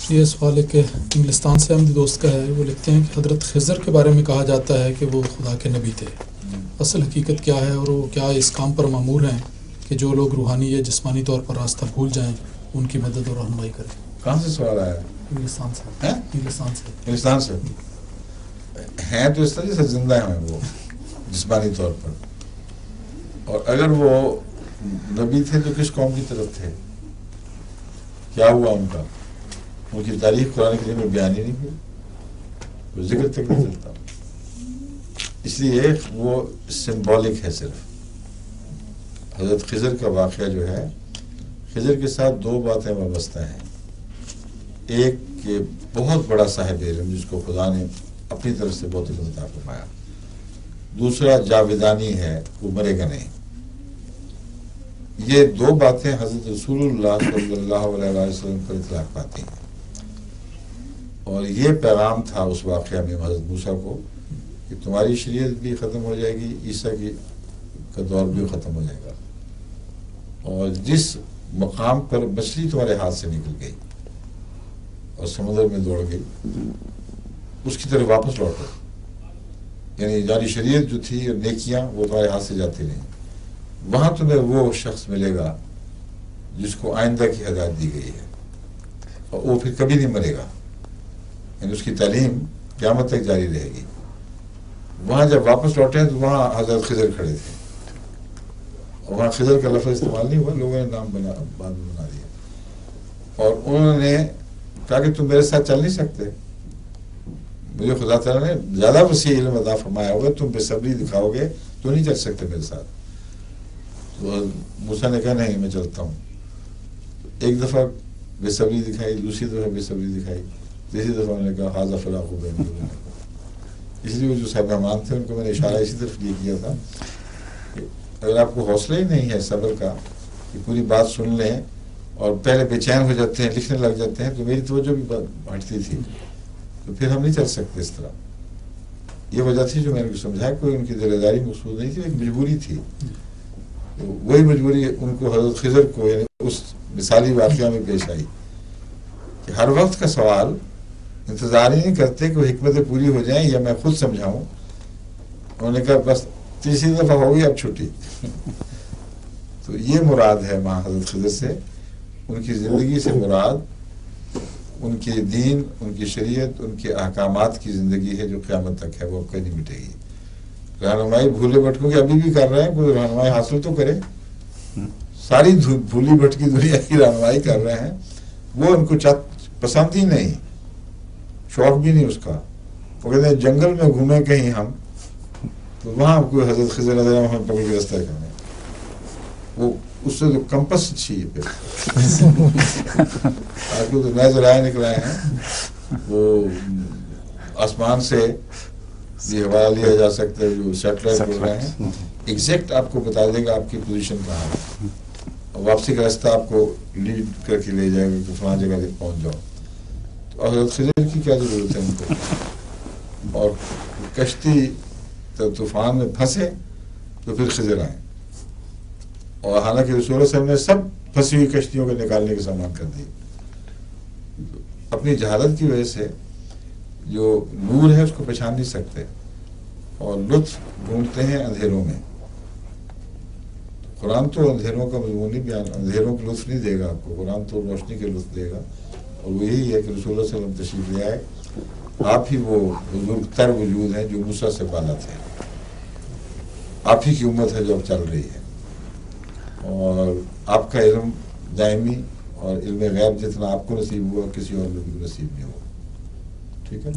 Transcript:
یہ سوال ہے کہ انگلستان سے احمدی دوست کا ہے. وہ لکھتے ہیں کہ حضرت خضر کے بارے میں کہا جاتا ہے کہ وہ خدا کے نبی تھے. اصل حقیقت کیا ہے اور وہ کیا اس کام پر مامور ہیں کہ جو لوگ روحانی یا جسمانی طور پر راستہ بھول جائیں ان کی مدد اور رہنمائی کریں؟ کہاں سے سوال آیا؟ انگلستان سے. انگلستان سے ہیں تو اس طرح سے زندہ ہیں وہ جسمانی طور پر. اور اگر وہ نبی تھے تو کس قوم کی طرف تھے؟ کیا ہوا ان کا؟ ان کی تاریخ قرآن کریم میں بیان ہی نہیں ہوئی, وہ ذکر تک نہیں چلتا. اس لیے وہ سمبولک ہے صرف. حضرت خضر کا واقعہ جو ہے, خضر کے ساتھ دو باتیں وابستہ ہیں. ایک کہ بہت بڑا صاحب علم جس کو خدا نے اپنی طرف سے بہت علم عطا فرمایا. دوسرا جاویدانی ہے, وہ مرے گا نہیں. یہ دو باتیں حضرت رسول اللہ صلی اللہ علیہ وسلم پر اطلاق پاتی ہیں. اور یہ پیغام تھا اس واقعہ میں حضرت موسیٰ کو کہ تمہاری شریعت بھی ختم ہو جائے گی, عیسیٰ کا دور بھی ختم ہو جائے گا. اور جس مقام پر مچھلی تمہارے ہاتھ سے نکل گئی اور سمندر میں دوڑ گئی, اس کی طرف واپس لوٹو. یعنی جاری شریعت جو تھی اور نیکیاں وہ تمہارے ہاتھ سے جاتی نہیں. وہاں تمہیں وہ شخص ملے گا جس کو آئندہ کی ہدایت دی گئی ہے, اور وہ پھر کبھی نہیں مرے گا. یعنی اس کی تعلیم قیامت تک جاری رہے گی. وہاں جب واپس لوٹے تو وہاں حضرت خضر کھڑے تھے, اور وہاں خضر کا لفظ استعمال نہیں ہوا, لوگوں نے نام بعد میں بنا دیا. اور انہوں نے کہا کہ تم میرے ساتھ چل نہیں سکتے, مجھے خدا تعالیٰ نے زیادہ وسیع علم عطا فرمایا ہوگا, تم بے صبری دکھاؤ گے تو نہیں چل سکتے میرے ساتھ. تو موسیٰ نے کہا نہیں میں چلتا ہوں. ایک دفعہ بے صبری دکھائی, دوسری دفعہ بے صبری دکھائی, تیسری دفعہ میں نے کہا حاضہ فراق ہو گئے. اس لیے وہ جو صاحب رحمان تھے ان کو میں نے اشارہ اسی طرف یہ کیا تھا کہ اگر آپ کو حوصلہ ہی نہیں ہے صبر کا کہ پوری بات سن لیں اور پہلے بے چین ہو جاتے ہیں, لکھنے لگ جاتے ہیں, تو میری توجہ بھی ہٹتی تھی, تو پھر ہم نہیں چل سکتے اس طرح. یہ وجہ تھی جو میں نے سمجھایا, کوئی ان کی ذمہ داری مقصود نہیں تھی, ایک مجبوری تھی. وہی مجبوری ان کو حضرت خضر کو یعنی اس مثالی واقعہ میں پیش آئی کہ ہر وقت کا سوال انتظار ہی نہیں کرتے کہ وہ حکمتیں پوری ہو جائیں یا میں خود سمجھاؤں. انہوں نے کہا بس تیسری دفعہ ہو گئی اب چھٹی. تو یہ مراد ہے وہاں حضرت خضر سے. ان کی زندگی سے مراد ان کے دین, ان کی شریعت, ان کے احکامات کی زندگی ہے جو قیامت تک ہے, وہ کبھی نہیں مٹے گی. رہنمائی بھولے بھٹکوں کی ابھی بھی کر رہے ہیں, کوئی رہنمائی حاصل تو کرے. ساری بھولی بھٹکی دنیا کی رہنمائی کر رہے ہیں, وہ ان کو پسند ہی نہیں, شوق بھی نہیں اس کا. وہ کہتے ہیں جنگل میں گھومے کہیں ہم تو وہاں کوئی حضرت خضر نظر ہمیں پکڑ کے رستہ کرنے, وہ اس سے تو کمپس چاہیے. پھر آج کل تو نئے ذرائع نکلائے ہیں, وہ آسمان سے بھی حوالہ لیا جا سکتا ہے, جو سیٹلائٹ بول رہے ہیں, ایگزیکٹ آپ کو بتا دے گا آپ کی پوزیشن کہاں ہے, اور واپسی کا راستہ آپ کو لیڈ کر کے لے جائے گا کہ فلاں جگہ تک پہنچ جاؤ. تو حضرت خضر کی کیا ضرورت ہے ان کو؟ اور کشتی طوفان میں پھنسے تو پھر خضر آئے, اور حالانکہ رسول اللہ صلی اللہ علیہ وسلم نے سب پھنسی ہوئی کشتیوں کو نکالنے کا سامان کر دی. اپنی جہالت کی وجہ سے جو نور ہے اس کو پہچان نہیں سکتے, اور لطف ڈھونڈتے ہیں اندھیروں میں. قرآن تو اندھیروں کا مضمون نہیں بیان, اندھیروں کا لطف نہیں دے گا آپ کو, قرآن تو روشنی کے لطف دے گا. اور وہ یہی ہے کہ رسول اللہ صلی اللہ علیہ وسلم تشریف لے آئے, آپ ہی وہ بزرگ تر وجود ہیں جو موسیٰ سے بالا تھے, آپ ہی کی امت ہے جو اب چل رہی ہے. اور آپ کا علم دائمی اور علم غیب جتنا آپ کو نصیب ہوا کسی اور لوگوں کو نصیب نہیں ہوا. ٹھیک ہے.